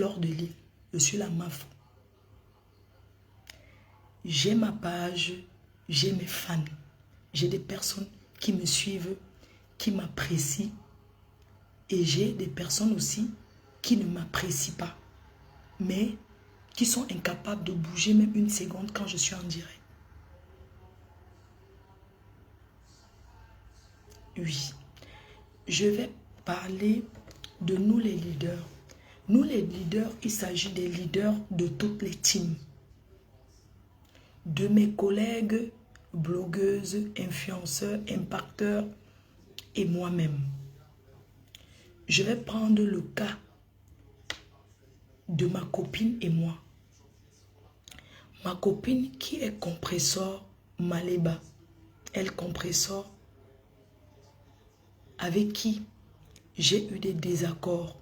Fleur de Lys. Je suis la MAF. J'ai ma page, j'ai mes fans. J'ai des personnes qui me suivent, qui m'apprécient. Et j'ai des personnes aussi qui ne m'apprécient pas. Mais qui sont incapables de bouger même une seconde quand je suis en direct. Oui. Je vais parler de nous les leaders. Nous les leaders, il s'agit des leaders de toutes les teams. De mes collègues, blogueuses, influenceurs, impacteurs et moi-même. Je vais prendre le cas de ma copine et moi. Ma copine qui est compresseur Maléba. Elle compresseur avec qui j'ai eu des désaccords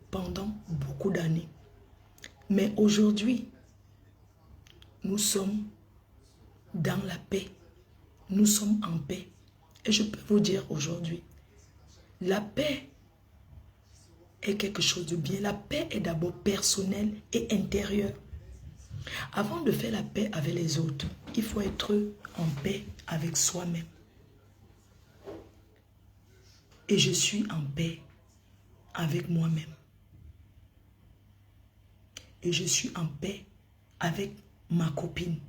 pendant beaucoup d'années. Mais aujourd'hui, nous sommes dans la paix. Nous sommes en paix. Et je peux vous dire aujourd'hui, la paix est quelque chose de bien. La paix est d'abord personnelle et intérieure. Avant de faire la paix avec les autres, il faut être en paix avec soi-même. Et je suis en paix avec moi-même. Et je suis en paix avec ma copine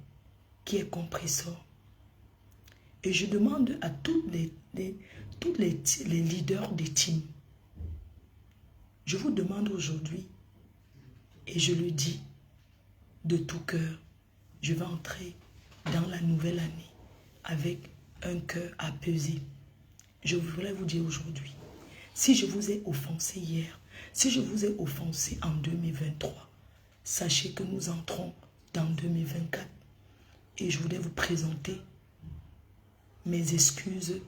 qui est compresseur. Et je demande à tous les leaders des teams, je vous demande aujourd'hui, et je le dis de tout cœur, je vais entrer dans la nouvelle année avec un cœur apaisé. Je voudrais vous dire aujourd'hui, si je vous ai offensé hier, si je vous ai offensé en 2023, sachez que nous entrons dans 2024 et je voudrais vous présenter mes excuses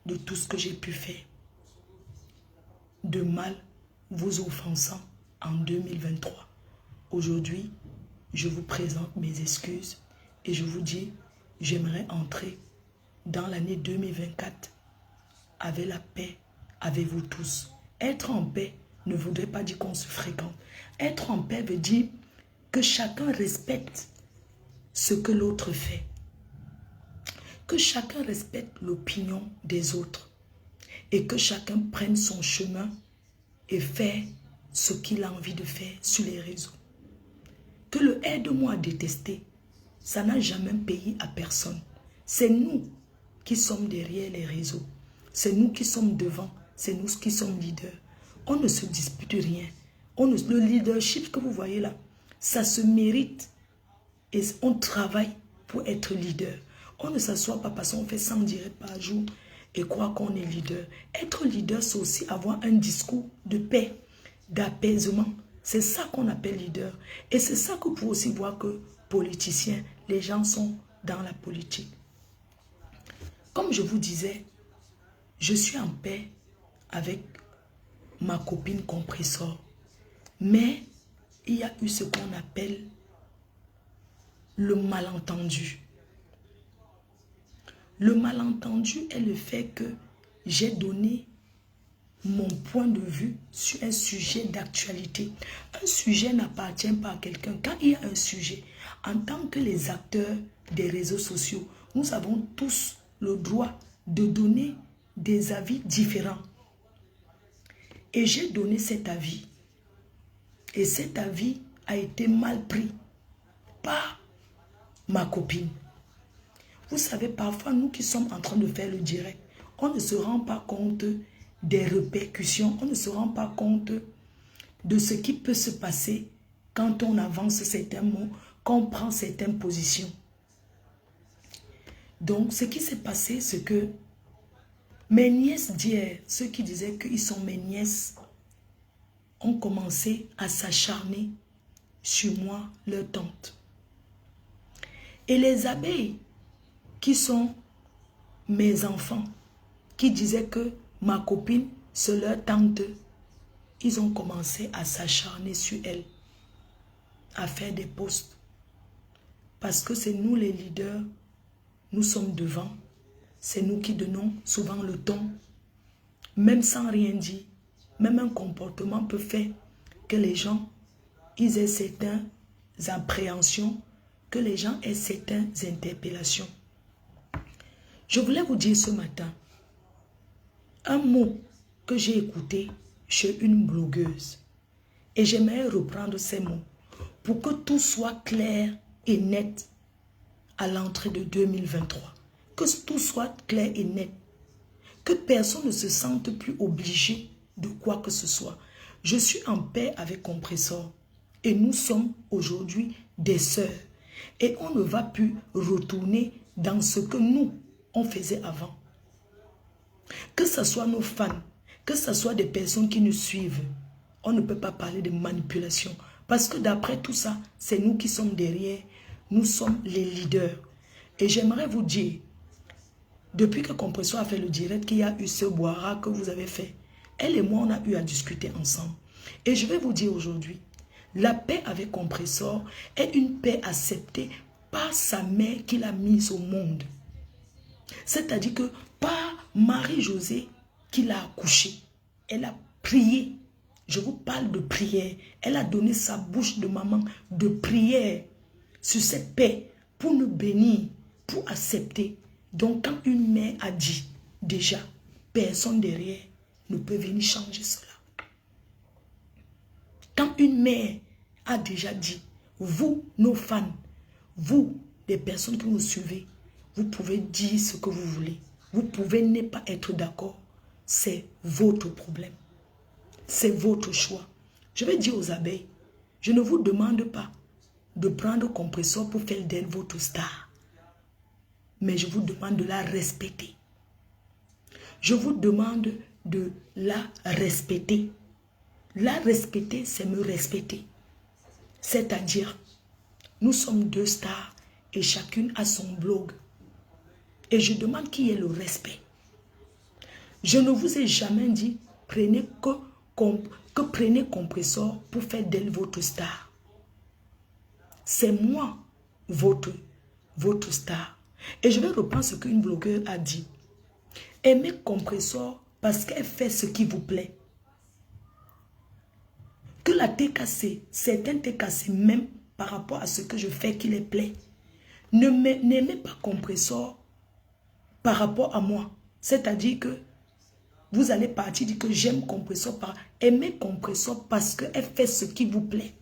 de tout ce que j'ai pu faire de mal vous offensant en 2023. Aujourd'hui, je vous présente mes excuses et je vous dis, j'aimerais entrer dans l'année 2024 avec la paix avec vous tous. Être en paix ne voudrait pas dire qu'on se fréquente. Être en paix veut dire que chacun respecte ce que l'autre fait. Que chacun respecte l'opinion des autres. Et que chacun prenne son chemin et fait ce qu'il a envie de faire sur les réseaux. Que le aide-moi à détester, ça n'a jamais payé à personne. C'est nous qui sommes derrière les réseaux. C'est nous qui sommes devant. C'est nous qui sommes leaders. On ne se dispute rien. Le leadership que vous voyez là, ça se mérite. Et on travaille pour être leader. On ne s'assoit pas parce qu'on fait 100 directs par jour et croit qu'on est leader. Être leader, c'est aussi avoir un discours de paix, d'apaisement. C'est ça qu'on appelle leader. Et c'est ça que vous pouvez aussi voir que politiciens, les gens sont dans la politique. Comme je vous disais, je suis en paix avec ma copine compresseur. Mais il y a eu ce qu'on appelle le malentendu. Le malentendu est le fait que j'ai donné mon point de vue sur un sujet d'actualité. Un sujet n'appartient pas à quelqu'un. Quand il y a un sujet, en tant que les acteurs des réseaux sociaux, nous avons tous le droit de donner des avis différents. Et j'ai donné cet avis. Et cet avis a été mal pris par ma copine. Vous savez, parfois, nous qui sommes en train de faire le direct, on ne se rend pas compte des répercussions, on ne se rend pas compte de ce qui peut se passer quand on avance certains mots, quand on prend certaines positions. Donc, ce qui s'est passé, c'est que mes nièces d'hier, ceux qui disaient qu'ils sont mes nièces, ont commencé à s'acharner sur moi, leur tante. Et les abeilles, qui sont mes enfants, qui disaient que ma copine, c'est leur tante, ils ont commencé à s'acharner sur elle, à faire des posts. Parce que c'est nous les leaders, nous sommes devant, c'est nous qui donnons souvent le ton, même sans rien dire. même un comportement peut faire que les gens ils aient certaines appréhensions, que les gens aient certaines interpellations. Je voulais vous dire ce matin, un mot que j'ai écouté chez une blogueuse. Et j'aimerais reprendre ces mots pour que tout soit clair et net à l'entrée de 2023. Que tout soit clair et net. Que personne ne se sente plus obligé de quoi que ce soit. Je suis en paix avec Compressor. Et nous sommes aujourd'hui des sœurs. Et on ne va plus retourner dans ce que nous, on faisait avant. Que ce soit nos fans, que ce soit des personnes qui nous suivent, on ne peut pas parler de manipulation. Parce que d'après tout ça, c'est nous qui sommes derrière. Nous sommes les leaders. Et j'aimerais vous dire, depuis que Compressor a fait le direct, qu'il y a eu ce boira que vous avez fait, elle et moi, on a eu à discuter ensemble. Et je vais vous dire aujourd'hui, la paix avec Compressor est une paix acceptée par sa mère qu'il a mise au monde. C'est-à-dire que par Marie-Josée qui l'a accouché, elle a prié. Je vous parle de prière. Elle a donné sa bouche de maman de prière sur cette paix pour nous bénir, pour accepter. Donc quand une mère a dit, déjà, personne derrière ne peut venir changer cela. Quand une mère a déjà dit, vous, nos fans, vous, les personnes qui nous suivez, vous pouvez dire ce que vous voulez. Vous pouvez ne pas être d'accord. C'est votre problème. C'est votre choix. Je vais dire aux abeilles, je ne vous demande pas de prendre Compressor pour faire d'elle votre star. Mais je vous demande de la respecter. Je vous demande de la respecter. La respecter, c'est me respecter. C'est-à-dire, nous sommes deux stars et chacune a son blog. Et je demande qu'il y ait le respect. Je ne vous ai jamais dit, prenez prenez Compressor pour faire d'elle votre star. C'est moi, votre star. Et je vais reprendre ce qu'une blogueuse a dit. Aimez Compressor parce qu'elle fait ce qui vous plaît. Que la TKC, certains TKC même par rapport à ce que je fais qui les plaît. N'aimez pas Compressor par rapport à moi. C'est-à-dire que vous allez partir dire que j'aime Compressor. Aimez Compressor parce qu'elle fait ce qui vous plaît.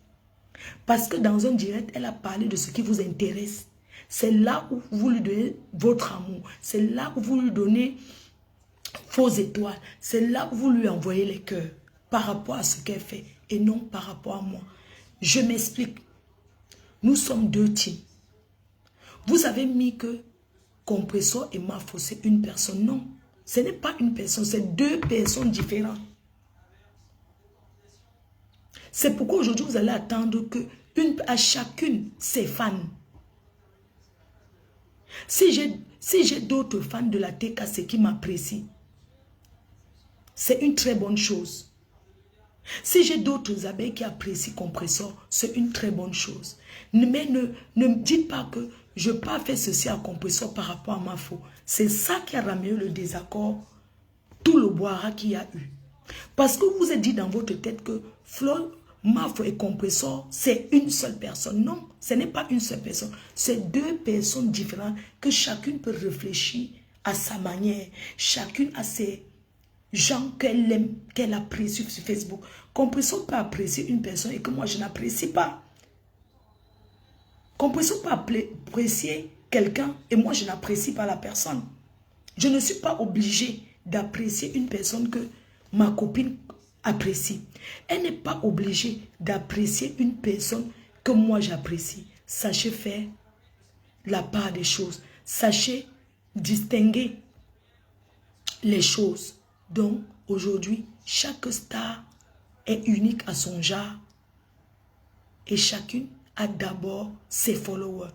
Parce que dans un direct, elle a parlé de ce qui vous intéresse. C'est là où vous lui donnez votre amour. C'est là où vous lui donnez vos étoiles. C'est là où vous lui envoyez les cœurs par rapport à ce qu'elle fait et non par rapport à moi. Je m'explique. Nous sommes deux teams. Vous avez mis que Compressor et Mafo, c'est une personne. Non, ce n'est pas une personne, c'est deux personnes différentes. C'est pourquoi aujourd'hui, vous allez attendre que à chacune ses fans. Si j'ai d'autres fans de la TKC qui m'apprécient, c'est une très bonne chose. Si j'ai d'autres abeilles qui apprécient Compressor, c'est une très bonne chose. Mais ne me dites pas que je n'ai pas fait ceci à Compressor par rapport à Mafo. C'est ça qui a ramené le désaccord, tout le boira qu'il y a eu. Parce que vous avez dit dans votre tête que Flo, Mafo et Compressor, c'est une seule personne. Non, ce n'est pas une seule personne. C'est deux personnes différentes que chacune peut réfléchir à sa manière. Chacune a ses gens qu'elle aime, qu'elle apprécie sur Facebook. Compressor peut apprécier une personne et que moi je n'apprécie pas. Compressor peut apprécier quelqu'un et moi je n'apprécie pas la personne. Je ne suis pas obligée d'apprécier une personne que ma copine apprécie. Elle n'est pas obligée d'apprécier une personne que moi j'apprécie. Sachez faire la part des choses. Sachez distinguer les choses. Donc, aujourd'hui, chaque star est unique à son genre. Et chacune a d'abord ses followers.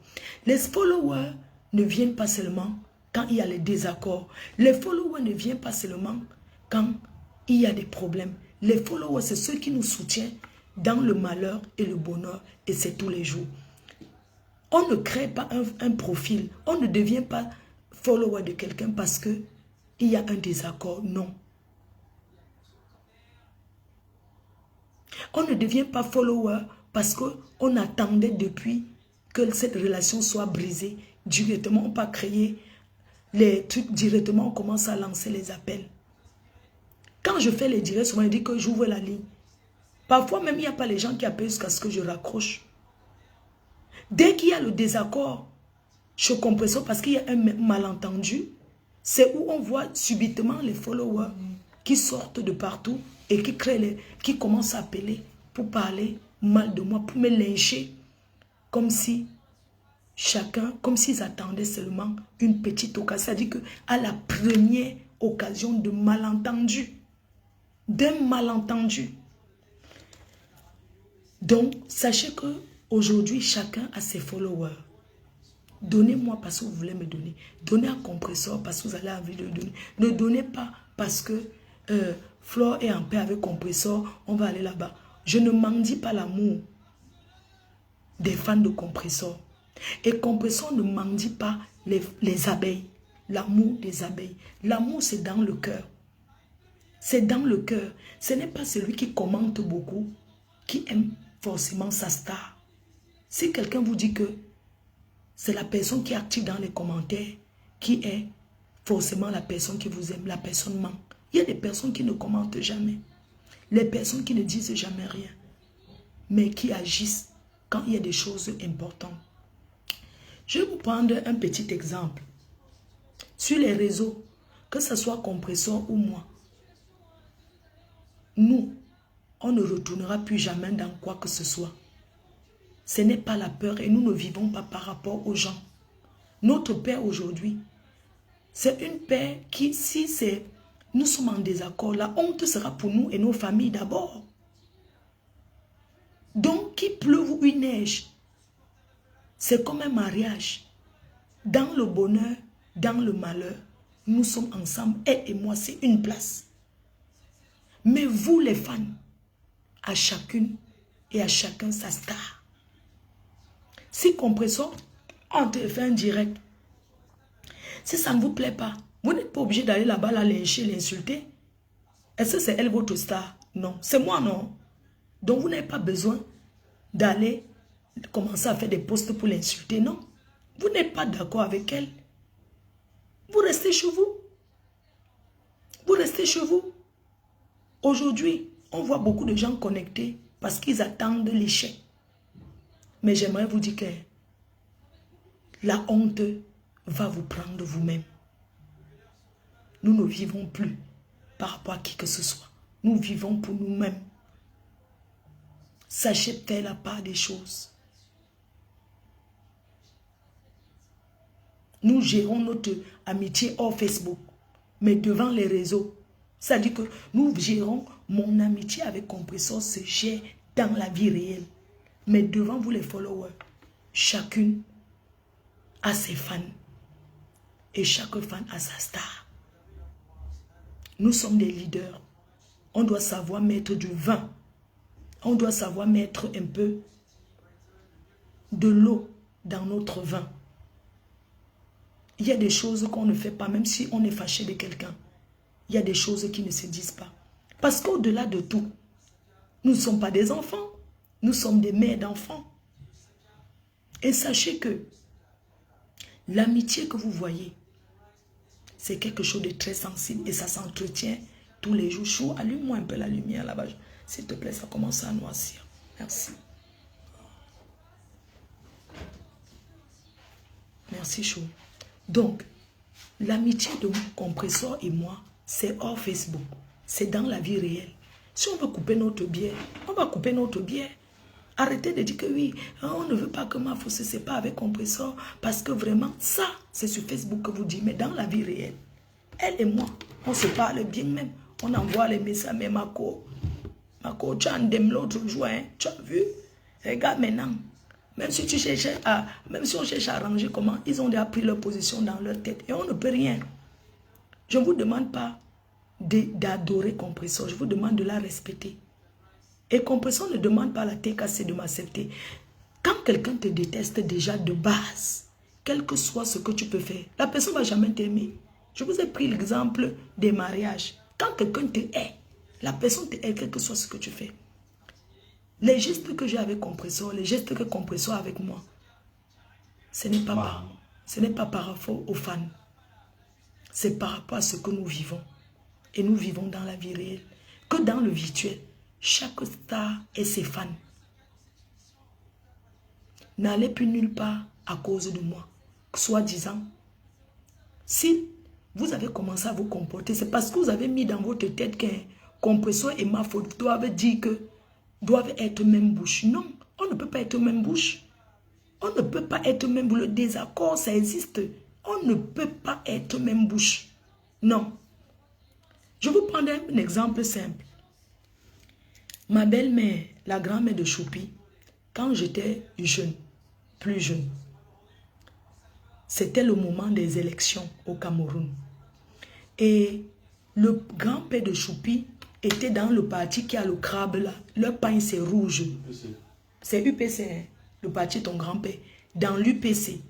Les followers ne viennent pas seulement quand il y a les désaccords. Les followers ne viennent pas seulement quand il y a des problèmes. Les followers, c'est ceux qui nous soutiennent dans le malheur et le bonheur. Et c'est tous les jours. On ne crée pas un profil. On ne devient pas follower de quelqu'un parce que il y a un désaccord. Non. On ne devient pas follower parce qu'on attendait depuis que cette relation soit brisée. Directement, on peut créer les trucs directement, on commence à lancer les appels. Quand je fais les directs, souvent je dis que j'ouvre la ligne. Parfois même, il n'y a pas les gens qui appellent jusqu'à ce que je raccroche. Dès qu'il y a le désaccord chez Compressor, parce qu'il y a un malentendu, c'est où on voit subitement les followers qui sortent de partout et qui commencent à appeler pour parler mal de moi, pour me lyncher, comme si comme s'ils attendaient seulement une petite occasion. C'est-à-dire qu'à la première occasion de malentendu, d'un malentendu. Donc, sachez qu'aujourd'hui, chacun a ses followers. Donnez-moi parce que vous voulez me donner. Donnez à Compressor parce que vous avez envie de donner. Ne donnez pas parce que Flore est en paix avec Compressor, on va aller là-bas. Je ne mendie pas l'amour des fans de Compressor. Et Compressor ne mendie pas les abeilles. L'amour des abeilles. L'amour, c'est dans le cœur. C'est dans le cœur. Ce n'est pas celui qui commente beaucoup qui aime forcément sa star. Si quelqu'un vous dit que c'est la personne qui est active dans les commentaires qui est forcément la personne qui vous aime, la personne ment. Il y a des personnes qui ne commentent jamais. Les personnes qui ne disent jamais rien. Mais qui agissent quand il y a des choses importantes. Je vais vous prendre un petit exemple. Sur les réseaux, que ce soit Compressor ou moi, nous, on ne retournera plus jamais dans quoi que ce soit. Ce n'est pas la peur et nous ne vivons pas par rapport aux gens. Notre peur aujourd'hui, c'est une peur qui, si nous sommes en désaccord, la honte sera pour nous et nos familles d'abord. Donc, qu'il pleuve ou il neige, c'est comme un mariage. Dans le bonheur, dans le malheur, nous sommes ensemble, elle et moi, c'est une place. Mais vous les fans, à chacune et à chacun sa star. Si Compressor, on te fait un direct, si ça ne vous plaît pas, vous n'êtes pas obligé d'aller là-bas, la lyncher, l'insulter. Est-ce que c'est elle votre star? Non, c'est moi non. Donc vous n'avez pas besoin d'aller commencer à faire des posts pour l'insulter, non. Vous n'êtes pas d'accord avec elle. Vous restez chez vous. Vous restez chez vous. Aujourd'hui, on voit beaucoup de gens connectés parce qu'ils attendent l'échec. Mais j'aimerais vous dire que la honte va vous prendre vous-même. Nous ne vivons plus par rapport à qui que ce soit. Nous vivons pour nous-mêmes. Sachez faire la part des choses. Nous gérons notre amitié hors Facebook, mais devant les réseaux. C'est-à-dire que nous gérons mon amitié avec Compressor se gère dans la vie réelle. Mais devant vous les followers, chacune a ses fans. Et chaque fan a sa star. Nous sommes des leaders. On doit savoir mettre du vin. On doit savoir mettre un peu de l'eau dans notre vin. Il y a des choses qu'on ne fait pas, même si on est fâché de quelqu'un. Il y a des choses qui ne se disent pas. Parce qu'au-delà de tout, nous ne sommes pas des enfants. Nous sommes des mères d'enfants. Et sachez que l'amitié que vous voyez, c'est quelque chose de très sensible et ça s'entretient tous les jours. Chou, allume-moi un peu la lumière là-bas. S'il te plaît, ça commence à noircir. Merci. Merci, Chou. Donc, l'amitié de Compressor et moi, c'est hors Facebook. C'est dans la vie réelle. Si on veut couper notre bière, on va couper notre bière. Arrêtez de dire que oui, on ne veut pas que ma fausse se sépare avec Compressor parce que vraiment, ça, c'est sur Facebook que vous dites. Mais dans la vie réelle, elle et moi, on se parle bien même. On envoie les messages, mais Mako, tu as l'autre jour, hein, tu as vu? Regarde maintenant. Même si on cherche à arranger comment, ils ont déjà pris leur position dans leur tête et on ne peut rien. Je ne vous demande pas d'adorer Compressor, je vous demande de la respecter. Et Compressor ne demande pas à la TKC de m'accepter. Quand quelqu'un te déteste déjà de base, quel que soit ce que tu peux faire, la personne ne va jamais t'aimer. Je vous ai pris l'exemple des mariages. Quand quelqu'un te hait, la personne te hait, quel que soit ce que tu fais. Les gestes que j'ai avec Compressor, les gestes que Compressor a avec moi, ce n'est pas par rapport aux fans. C'est par rapport à ce que nous vivons. Et nous vivons dans la vie réelle. Que dans le virtuel, chaque star et ses fans. N'allez plus nulle part à cause de moi. Soi-disant, si vous avez commencé à vous comporter, c'est parce que vous avez mis dans votre tête qu'un Compressor et ma faute doivent dire que doivent être même bouche. Non, on ne peut pas être même bouche. On ne peut pas être même bouche. Le désaccord, ça existe. On ne peut pas être même bouche. Non. Je vous prends un exemple simple. Ma belle-mère, la grand-mère de Choupi, quand j'étais jeune, plus jeune, c'était le moment des élections au Cameroun. Et le grand-père de Choupi était dans le parti qui a le crabe là. Leur pain c'est rouge. C'est UPC, hein? Le parti de ton grand-père. Dans l'UPC.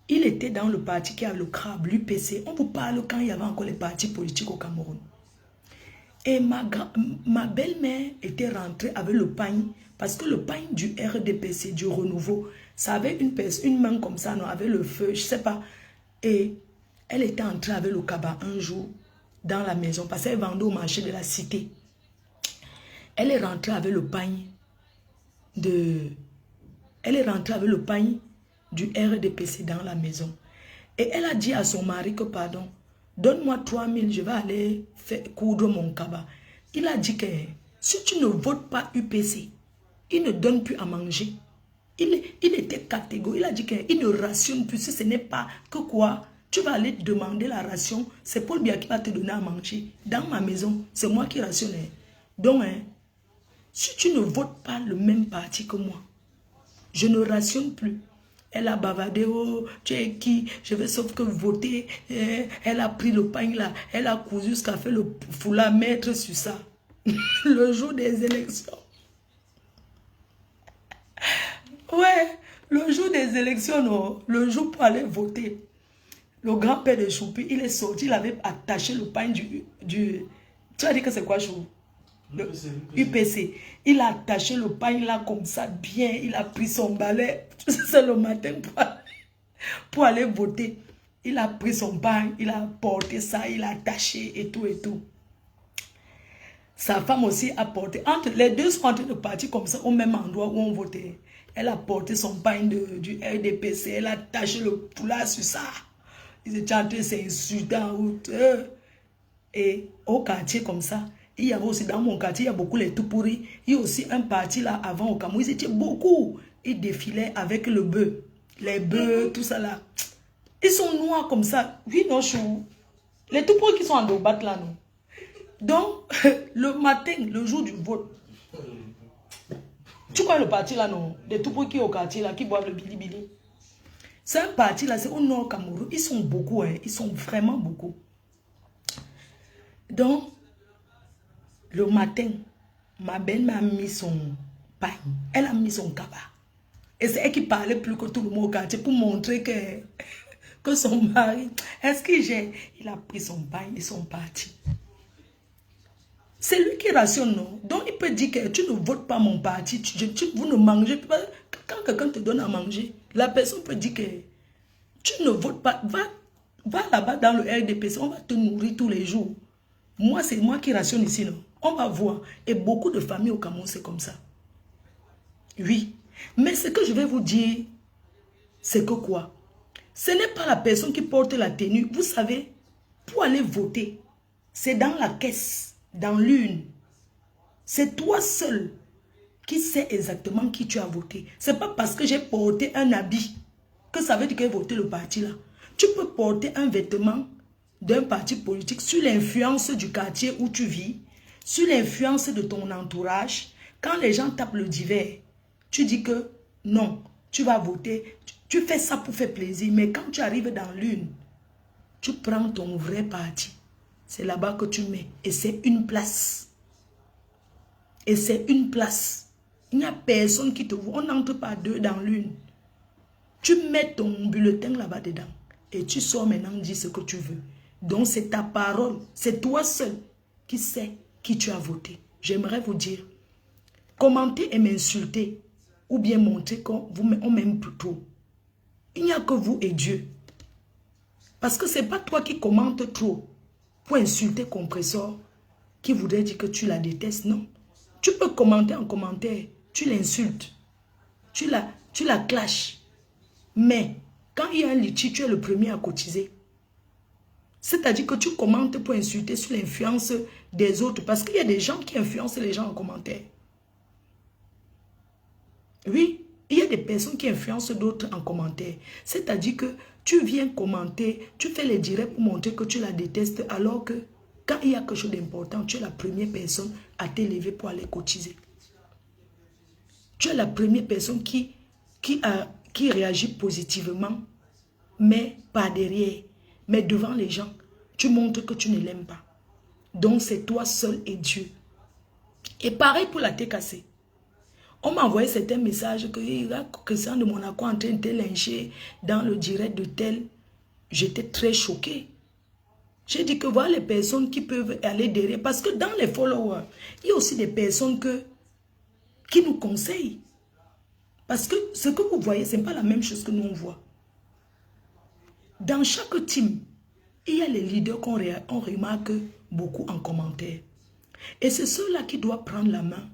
Il était dans le parti qui a le crabe, l'UPC. On vous parle quand il y avait encore les partis politiques au Cameroun. Et ma belle-mère était rentrée avec le pain. Parce que le pain du RDPC, du renouveau, ça avait une main comme ça, non, avec le feu, je ne sais pas. Et elle était entrée avec le cabas un jour dans la maison. Parce qu'elle vendait au marché de la cité. Elle est rentrée avec le pain du RDPC dans la maison. Et elle a dit à son mari que, pardon, donne-moi 3000, je vais aller coudre mon cabas. Il a dit que si tu ne votes pas UPC, il ne donne plus à manger. Il était catégorique. Il a dit qu'il ne rationne plus. Si ce n'est pas que quoi, tu vas aller demander la ration. C'est Paul Biya qui va te donner à manger. Dans ma maison, c'est moi qui rationne. Donc, si tu ne votes pas le même parti que moi, je ne rationne plus. Elle a bavardé, oh, tu es qui? Je vais sauf que voter. Elle a pris le pain là. Elle a cousu ce qu'a fait le foulard, mettre sur ça. Le jour des élections. Ouais, le jour des élections, non, le jour pour aller voter. Le grand-père de Choupi, il est sorti, il avait attaché le pain du tu as dit que c'est quoi, Chou? Le UPC. Il a attaché le pain là comme ça, bien. Il a pris son balai. C'est le matin pour aller voter. Il a pris son pain, il a porté ça, il a attaché et tout et tout. Sa femme aussi a porté. Entre les deux sont en train de partir comme ça au même endroit où on votait. Elle a porté son pain du RDPC. Elle a attaché le foulard sur ça. Ils étaient en train de s'insulter en route. Et au quartier comme ça, il y avait aussi dans mon quartier, il y a beaucoup les tout pourris. Il y a aussi un parti là avant au Cameroun. Ils étaient beaucoup. Ils défilaient avec le bœuf. Les bœufs, tout ça là. Ils sont noirs comme ça. Oui, non, chou. Les tout pourris qui sont en Dobat là, non. Donc, le matin, le jour du vote, tu vois le parti là, non? Les tout pourris qui sont au quartier là, qui boivent le bili-bili. C'est un parti là, c'est au nord Cameroun. Ils sont beaucoup, hein. Ils sont vraiment beaucoup. Donc, le matin, ma belle-mère a mis son pain. Elle a mis son cabas. Et c'est elle qui parlait plus que tout le monde au quartier pour montrer que son mari, est-ce qu'il gère? Il a pris son pain et son parti. C'est lui qui rationne, non? Donc il peut dire que tu ne votes pas mon parti, vous ne mangez pas. Quand quelqu'un te donne à manger, la personne peut dire que tu ne votes pas. Va là-bas dans le RDPC, on va te nourrir tous les jours. Moi, c'est moi qui rationne ici, non? On va voir. Et beaucoup de familles au Cameroun, c'est comme ça. Oui. Mais ce que je vais vous dire, c'est que quoi? Ce n'est pas la personne qui porte la tenue. Vous savez, pour aller voter, c'est dans la caisse, dans l'urne. C'est toi seul qui sais exactement qui tu as voté. Ce n'est pas parce que j'ai porté un habit que ça veut dire que j'ai voté le parti là. Tu peux porter un vêtement d'un parti politique sous l'influence du quartier où tu vis, sous l'influence de ton entourage. Quand les gens tapent le divers, tu dis que non, tu vas voter. Tu fais ça pour faire plaisir. Mais quand tu arrives dans l'une, tu prends ton vrai parti. C'est là-bas que tu mets. Et c'est une place. Et c'est une place. Il n'y a personne qui te voit. On n'entre pas deux dans l'une. Tu mets ton bulletin là-bas dedans. Et tu sors maintenant, dis ce que tu veux. Donc c'est ta parole. C'est toi seul qui sais qui tu as voté. J'aimerais vous dire, commenter et m'insulter, ou bien montrer qu'on m'aime trop. Il n'y a que vous et Dieu. Parce que ce n'est pas toi qui commentes trop pour insulter Compressor qui voudrait dire que tu la détestes. Non. Tu peux commenter en commentaire, tu l'insultes, tu la clashes. Mais quand il y a un litige, tu es le premier à cotiser. C'est-à-dire que tu commentes pour insulter sur l'influence des autres. Parce qu'il y a des gens qui influencent les gens en commentaire. Oui, il y a des personnes qui influencent d'autres en commentaire. C'est-à-dire que tu viens commenter, tu fais les directs pour montrer que tu la détestes, alors que quand il y a quelque chose d'important, tu es la première personne à t'élever pour aller cotiser. Tu es la première personne qui réagit positivement, mais pas derrière. Mais devant les gens, tu montres que tu ne l'aimes pas. Donc c'est toi seul et Dieu. Et pareil pour la TKC. On m'a envoyé certains messages que Christian de Monaco en train de lyncher dans le direct de tel. J'étais très choquée. J'ai dit que voilà les personnes qui peuvent aller derrière. Parce que dans les followers, il y a aussi des personnes qui nous conseillent. Parce que ce que vous voyez, ce n'est pas la même chose que nous on voit. Dans chaque team, il y a les leaders qu'on remarque beaucoup en commentaire. Et c'est ceux-là qui doivent prendre la main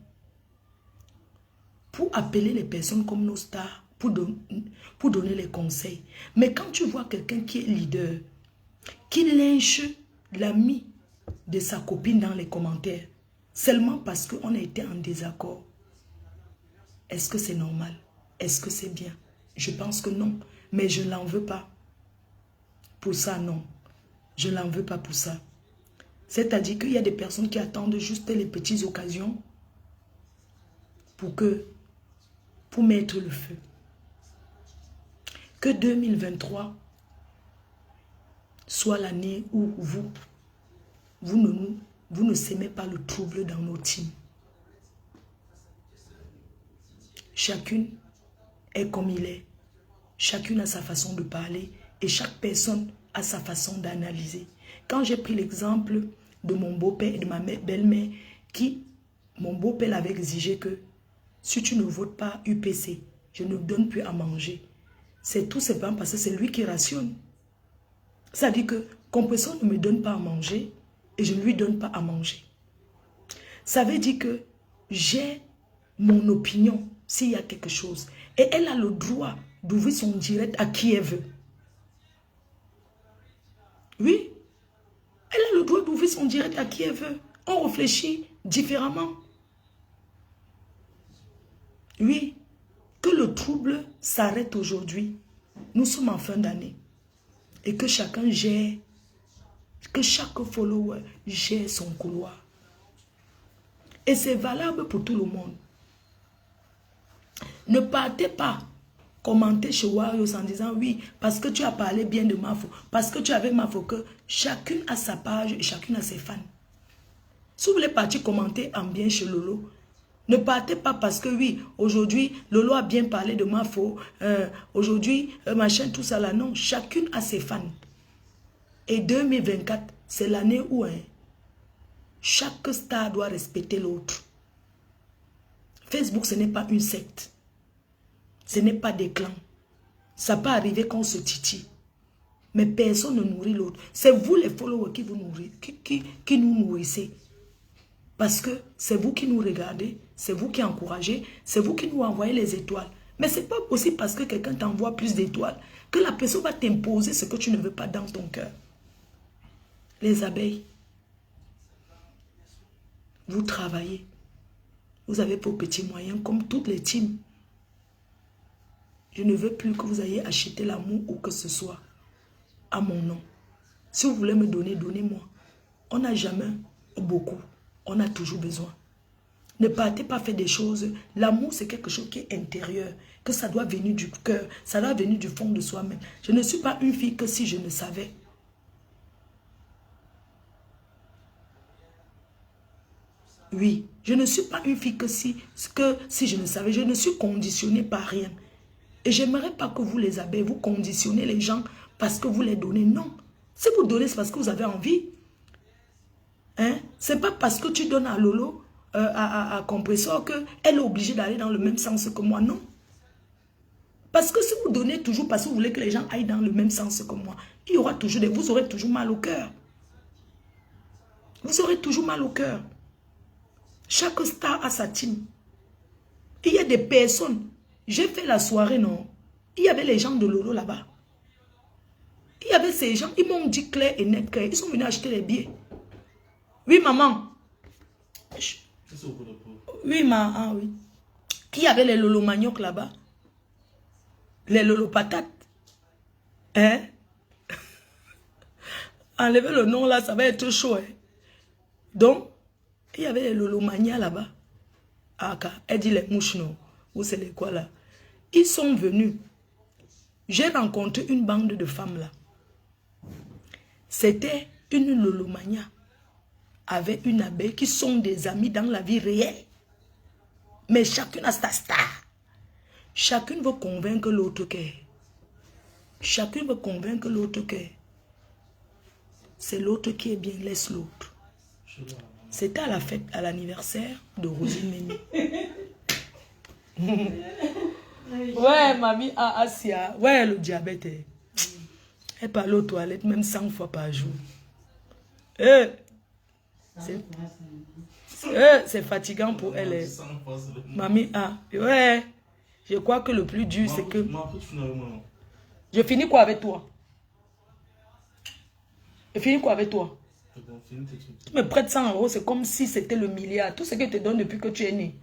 pour appeler les personnes comme nos stars, pour donner les conseils. Mais quand tu vois quelqu'un qui est leader, qui lynche l'ami de sa copine dans les commentaires, seulement parce qu'on a été en désaccord, est-ce que c'est normal? Est-ce que c'est bien? Je pense que non, mais je ne l'en veux pas. Pour ça, non. Je ne l'en veux pas pour ça. C'est-à-dire qu'il y a des personnes qui attendent juste les petites occasions pour mettre le feu. Que 2023 soit l'année où vous ne s'aimez pas le trouble dans nos teams. Chacune est comme il est. Chacune a sa façon de parler et chaque personne a sa façon d'analyser. Quand j'ai pris l'exemple de mon beau-père et de ma belle-mère, mon beau-père avait exigé que si tu ne votes pas UPC, je ne donne plus à manger. C'est tout simplement parce que c'est lui qui rationne. Ça dit que Compressor ne me donne pas à manger et je ne lui donne pas à manger. Ça veut dire que j'ai mon opinion s'il y a quelque chose. Et elle a le droit d'ouvrir son direct à qui elle veut. Oui, elle a le droit d'ouvrir son direct à qui elle veut. On réfléchit différemment. Oui, que le trouble s'arrête aujourd'hui. Nous sommes en fin d'année. Et que chacun gère, que chaque follower gère son couloir. Et c'est valable pour tout le monde. Ne partez pas commenter chez Warriors en disant oui, parce que tu as parlé bien de Mafo, parce que tu avais Mafo, que chacune a sa page et chacune a ses fans. Si vous voulez partir commenter en bien chez Lolo, ne partez pas parce que oui, aujourd'hui, Lolo a bien parlé de Mafo, aujourd'hui, machin, tout ça là. Non, chacune a ses fans. Et 2024, c'est l'année où chaque star doit respecter l'autre. Facebook, ce n'est pas une secte. Ce n'est pas des clans. Ça peut arriver qu'on se titille. Mais personne ne nourrit l'autre. C'est vous les followers qui vous nourrissez, qui nous nourrissez. Parce que c'est vous qui nous regardez, c'est vous qui encouragez, c'est vous qui nous envoyez les étoiles. Mais ce n'est pas possible parce que quelqu'un t'envoie plus d'étoiles que la personne va t'imposer ce que tu ne veux pas dans ton cœur. Les abeilles, vous travaillez. Vous avez vos petits moyens comme toutes les teams. Je ne veux plus que vous ayez acheté l'amour ou que ce soit à mon nom. Si vous voulez me donner, donnez-moi. On n'a jamais beaucoup. On a toujours besoin. Ne partez pas faire des choses. L'amour, c'est quelque chose qui est intérieur. Que ça doit venir du cœur. Ça doit venir du fond de soi-même. Je ne suis pas une fille que si je ne savais. Oui, je ne suis pas une fille que si je ne savais. Je ne suis conditionnée par rien. Et j'aimerais pas que vous les abeilles, vous conditionnez les gens parce que vous les donnez. Non. Si vous donnez, c'est parce que vous avez envie. Hein? C'est pas parce que tu donnes à Lolo, à compresseur qu'elle est obligée d'aller dans le même sens que moi. Non. Parce que si vous donnez toujours parce que vous voulez que les gens aillent dans le même sens que moi, il y aura toujours vous aurez toujours mal au cœur. Vous aurez toujours mal au cœur. Chaque star a sa team. Il y a des personnes. J'ai fait la soirée, non? Il y avait les gens de Lolo là-bas. Il y avait ces gens, ils m'ont dit clair et net, clair. Ils sont venus acheter les billets. Oui, maman. Oui, maman, oui. Il y avait les Lolo manioc là-bas. Les Lolo patates. Hein? Enlevez le nom là, ça va être chaud. Hein? Donc, il y avait les Lolo mania là-bas. Ah, elle dit les mouches, non? Ou c'est les quoi là? Ils sont venus. J'ai rencontré une bande de femmes là. C'était une Lolomania avec une abeille qui sont des amis dans la vie réelle. Mais chacune a sa star. Chacune veut convaincre l'autre que. Chacune veut convaincre l'autre que. C'est l'autre qui est bien, laisse l'autre. C'était à la fête, à l'anniversaire de Rosine Mémé. Ouais, mamie Asia. Ouais, le diabète. Elle parle aux toilettes même 100 fois par jour. C'est fatigant pour elle. Mamie A. Ouais. Je crois que le plus dur, c'est que... Je finis quoi avec toi? Je finis quoi avec toi? Tu me prêtes 100 €, c'est comme si c'était le milliard. Tout ce que je te donne depuis que tu es né.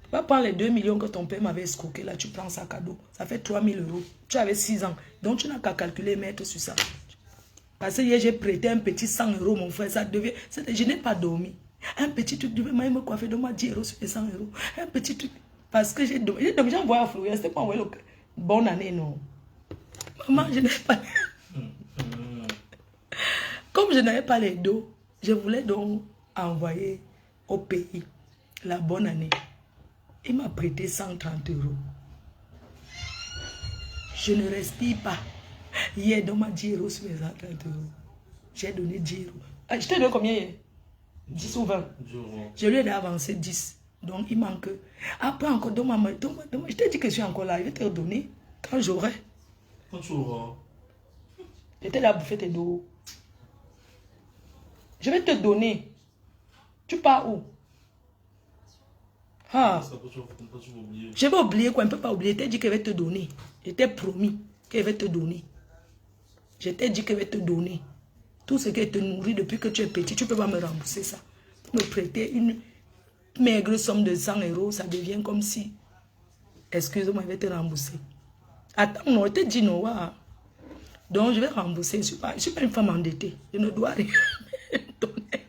Tu vas prendre les 2 millions que ton père m'avait escroqué. Là, tu prends ça cadeau. Ça fait 3 000 €. Tu avais 6 ans. Donc, tu n'as qu'à calculer, mettre sur ça. Parce que hier, j'ai prêté un petit 100 €, mon frère. Ça devient... Je n'ai pas dormi. Un petit truc, je vais me coiffer. Donne-moi 10 € sur les 100 €. Un petit truc. Parce que j'ai dormi. J'ai envoyé à Florian. C'était pas envoyé le... Bonne année, non. Maman, je n'ai pas... Comme je n'avais pas les dos, je voulais donc envoyer au pays la bonne année. Il m'a prêté 130 €. Je ne respire pas. Hier, on m'a 10 € sur les 130 €. J'ai donné 10 €. Ah, je te donne combien hier? 10 ou 20. Je lui ai avancé 10. Donc, il manque. Après, encore, je t'ai dit que je suis encore là. Je vais te redonner quand j'aurai. Quand tu auras. J'étais là à bouffer tes dos. Je vais te donner. Tu pars où? Ah. Je vais oublier quoi? On ne peut pas oublier. Je t'ai dit qu'elle va te donner. Je t'ai promis qu'elle va te donner. Je t'ai dit qu'elle va te donner. Tout ce qu'elle te nourrit depuis que tu es petit, tu ne peux pas me rembourser ça. Pour me prêter une maigre somme de 100 €, ça devient comme si... Excuse-moi, je vais te rembourser. Attends, non, je t'ai dit non. Donc, je vais rembourser. Je ne suis pas une femme endettée. Je ne dois rien donner.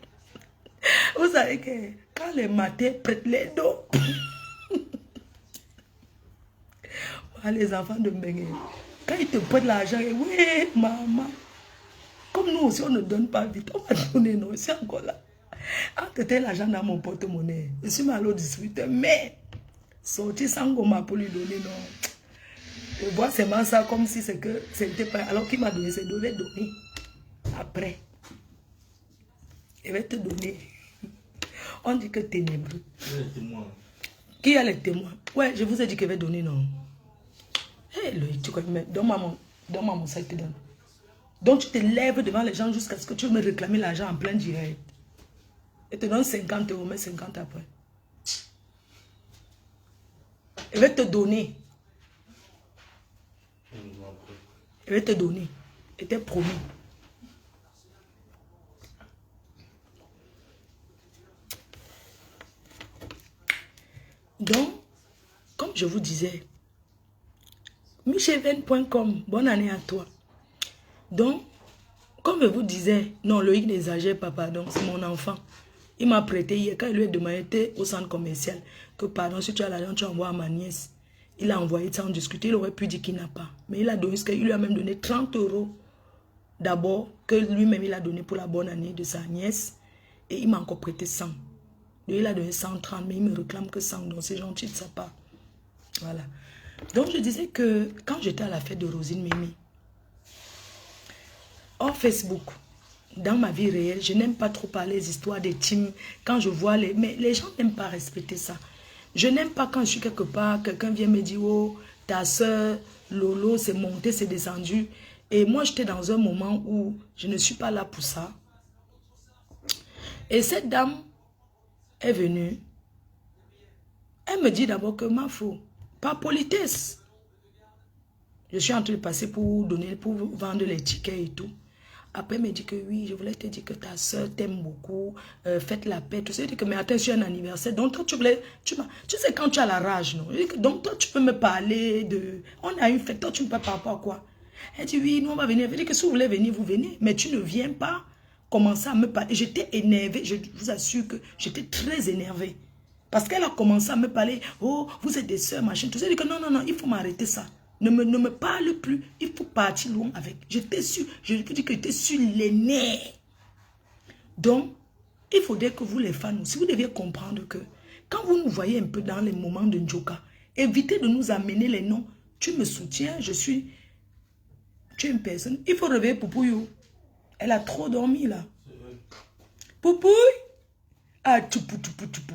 Vous savez que quand les matins prêtent les dos, les enfants de Mbengue, quand ils te prêtent l'argent, oui, maman. Comme nous aussi, on ne donne pas vite. On va donner, non, c'est encore là. Entre l'argent dans mon porte-monnaie, je suis mal au distributeur, mais sortir sans goma pour lui donner, non. Je vois seulement ça comme si c'est que c'était pas. Alors qu'il m'a donné, c'est devait donner. Après, il va te donner. On dit que ténébreux. Les témoins. Qui a les témoins? Ouais, je vous ai dit qu'il va donner, non. Hé, Loïc, tu connais, donne-moi mon sac, te donne. Donc tu te lèves devant les gens jusqu'à ce que tu me réclamer l'argent en plein direct. Et te donne 50 €, mais 50 après. Il va te donner. Il va te donner. Il t'est promis. Donc, comme je vous disais, michelven.com, bonne année à toi. Donc, comme je vous disais, non, Loïc n'exagère pas, pardon, c'est mon enfant. Il m'a prêté hier, quand il lui a demandé au centre commercial que, pardon, si tu as l'argent, tu envoies à ma nièce. Il a envoyé sans discuter, il aurait pu dire qu'il n'a pas. Mais il a donné, il lui a même donné 30 € d'abord, que lui-même il a donné pour la bonne année de sa nièce. Et il m'a encore prêté 100. Lui, il a donné 130, mais il me réclame que 100, donc c'est gentil de sa part. Voilà. Donc, je disais que quand j'étais à la fête de Rosine Mémé, hors Facebook, dans ma vie réelle, je n'aime pas trop parler des histoires des teams. Quand je vois les... Mais les gens n'aiment pas respecter ça. Je n'aime pas quand je suis quelque part, quelqu'un vient me dire, oh, ta soeur, Lolo, c'est monté, c'est descendu. Et moi, j'étais dans un moment où je ne suis pas là pour ça. Et cette dame est venue. Elle me dit d'abord que ma faute, par politesse. Je suis en train de passer pour vendre les tickets et tout. Après, elle me dit que oui, je voulais te dire que ta soeur t'aime beaucoup, faites la paix, tout ça. Je dis que, mais attends, c'est un anniversaire. Donc, toi, tu sais, quand tu as la rage, non? Je dis que, donc, toi, tu peux me parler de... On a une fête, toi, tu me parles par rapport à quoi? Elle dit, oui, nous, on va venir. Elle dit que si vous voulez venir, vous venez. Mais tu ne viens pas commencer à me parler. J'étais énervée, je vous assure que j'étais très énervée. Parce qu'elle a commencé à me parler, oh, vous êtes des soeurs, machin, tout ça. Je dis que non, non, non, il faut m'arrêter ça. Ne me parle plus, il faut partir loin avec. J'étais sûr, je vous dis que j'étais sur les nerfs. Donc, il faudrait que vous les fans aussi, vous deviez comprendre que quand vous nous voyez un peu dans les moments de Njoka, évitez de nous amener les noms. Tu me soutiens, tu es une personne. Il faut réveiller Poupouille. Elle a trop dormi là. Poupouille. Ah, toupou, toupou, toupou.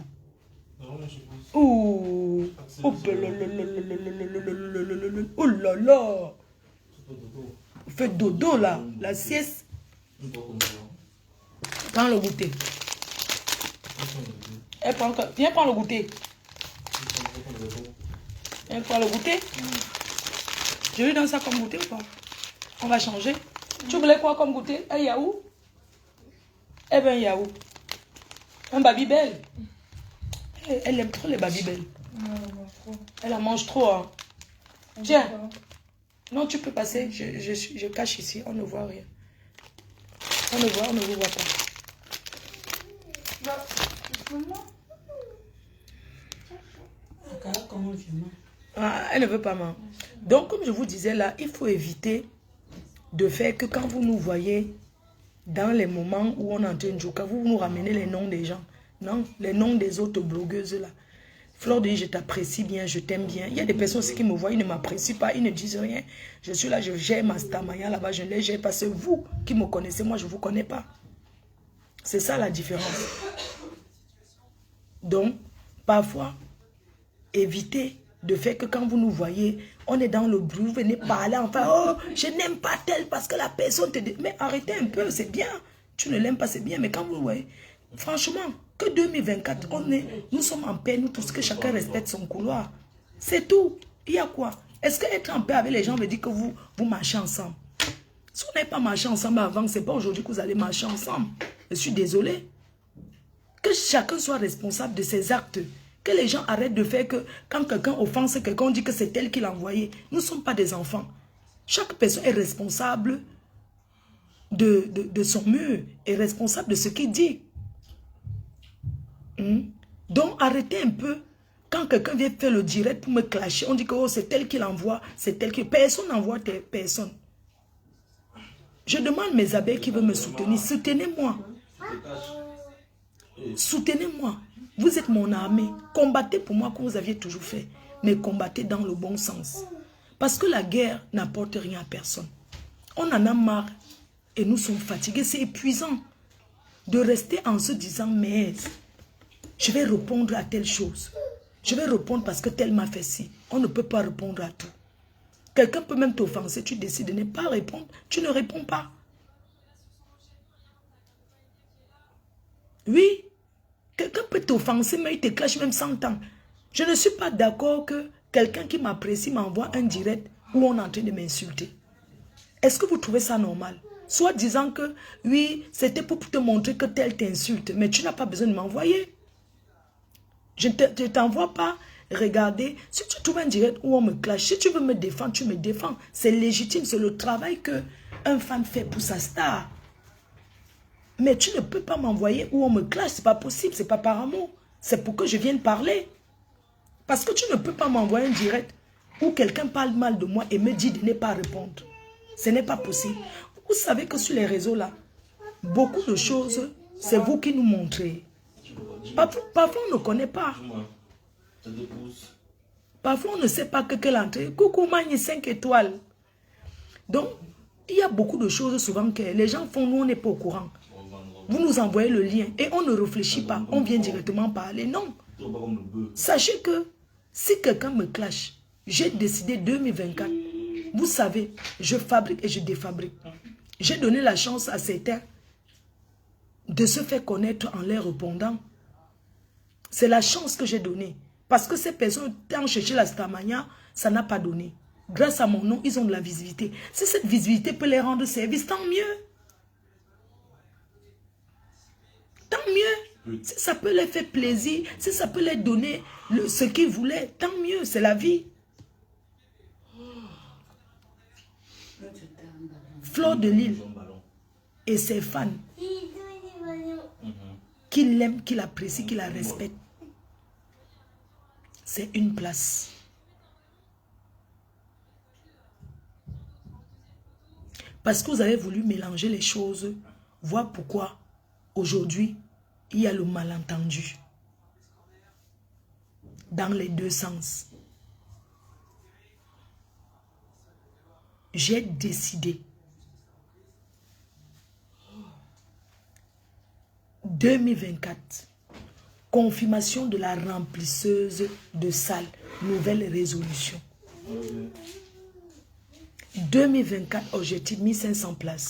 Oh, oh là là. Faites dodo là, la sieste. Prends le goûter. Viens prendre le goûter. Viens prendre le goûter. Je lui donne ça comme goûter ou pas? On va changer. Tu voulais quoi comme goûter? Un yaourt? Eh bien, un yaourt. Un Babybel. Elle aime trop les Babybel. Elle en mange trop. Hein. Tiens. Non, tu peux passer. Je cache ici. On ne voit rien. On ne vous voit pas. Elle ne veut pas manger. Donc, comme je vous disais là, il faut éviter de faire que quand vous nous voyez dans les moments où on entend Njoka, vous nous ramenez les noms des gens. Non, les noms des autres blogueuses là. Fleur dit, je t'apprécie bien, je t'aime bien. Il y a des personnes aussi qui me voient, ils ne m'apprécient pas, ils ne disent rien. Je suis là, je gère ma stamaya là-bas, je ne les gère pas. C'est vous qui me connaissez, moi je ne vous connais pas. C'est ça la différence. Donc, parfois, évitez de faire que quand vous nous voyez, on est dans le bruit, vous venez parler, enfin, oh, je n'aime pas tel parce que la personne te dit. Mais arrêtez un peu, c'est bien. Tu ne l'aimes pas, c'est bien. Mais quand vous voyez, franchement, que 2024, nous sommes en paix, nous tous, que chacun respecte son couloir. C'est tout. Il y a quoi? Est-ce qu'être en paix avec les gens veut dire que vous marchez ensemble? Si vous n'avez pas marché ensemble avant, ce n'est pas aujourd'hui que vous allez marcher ensemble. Je suis désolée. Que chacun soit responsable de ses actes. Que les gens arrêtent de faire que quand quelqu'un offense quelqu'un, on dit que c'est elle qui l'a envoyé. Nous ne sommes pas des enfants. Chaque personne est responsable de son mur, est responsable de ce qu'il dit. Donc arrêtez un peu. Quand quelqu'un vient faire le direct pour me clasher, on dit que oh, c'est elle qui l'envoie, c'est elle qui... Personne n'envoie personne. Je demande mes abeilles qui veulent me soutenir. Soutenez-moi. Soutenez-moi. Vous êtes mon armée. Combattez pour moi comme vous aviez toujours fait. Mais combattez dans le bon sens. Parce que la guerre n'apporte rien à personne. On en a marre. Et nous sommes fatigués. C'est épuisant de rester en se disant, mais je vais répondre à telle chose. Je vais répondre parce que tel m'a fait ci. On ne peut pas répondre à tout. Quelqu'un peut même t'offenser. Tu décides de ne pas répondre. Tu ne réponds pas. Oui. Quelqu'un peut t'offenser, mais il te cache même 100 ans. Je ne suis pas d'accord que quelqu'un qui m'apprécie m'envoie un direct où on est en train de m'insulter. Est-ce que vous trouvez ça normal? Soit disant que, oui, c'était pour te montrer que tel t'insulte, mais tu n'as pas besoin de m'envoyer. Je ne t'envoie pas regarder. Si tu trouves un direct où on me clash, si tu veux me défendre, tu me défends. C'est légitime, c'est le travail qu'un fan fait pour sa star. Mais tu ne peux pas m'envoyer où on me clash, c'est pas possible, c'est pas par amour. C'est pour que je vienne parler. Parce que tu ne peux pas m'envoyer un direct où quelqu'un parle mal de moi et me dit de ne pas répondre. Ce n'est pas possible. Vous savez que sur les réseaux là, beaucoup de choses, c'est vous qui nous montrez. Parfois on ne connaît pas. Parfois on ne sait pas que quelle entrée. Coucou, Magne 5 étoiles. Donc, Il y a beaucoup de choses souvent que les gens font, nous on n'est pas au courant. Vous nous envoyez le lien et on ne réfléchit pas. On vient directement parler. Non. Sachez que si quelqu'un me clash, j'ai décidé 2024. Vous savez, je fabrique et je défabrique. J'ai donné la chance à certains de se faire connaître en les répondant. C'est la chance que j'ai donnée. Parce que ces personnes ont cherché la Starmania, ça n'a pas donné. Grâce à mon nom, ils ont de la visibilité. Si cette visibilité peut les rendre service, tant mieux. Tant mieux. Si ça peut les faire plaisir, si ça peut les donner ce qu'ils voulaient, tant mieux. C'est la vie. Fleur de Lille et ses fans qui l'aiment, qui l'apprécient, qui la respectent. C'est une place. Parce que vous avez voulu mélanger les choses. Voilà pourquoi aujourd'hui, il y a le malentendu. Dans les deux sens. J'ai décidé 2024, confirmation de la remplisseuse de salle, nouvelle résolution. 2024, objectif 1500 places.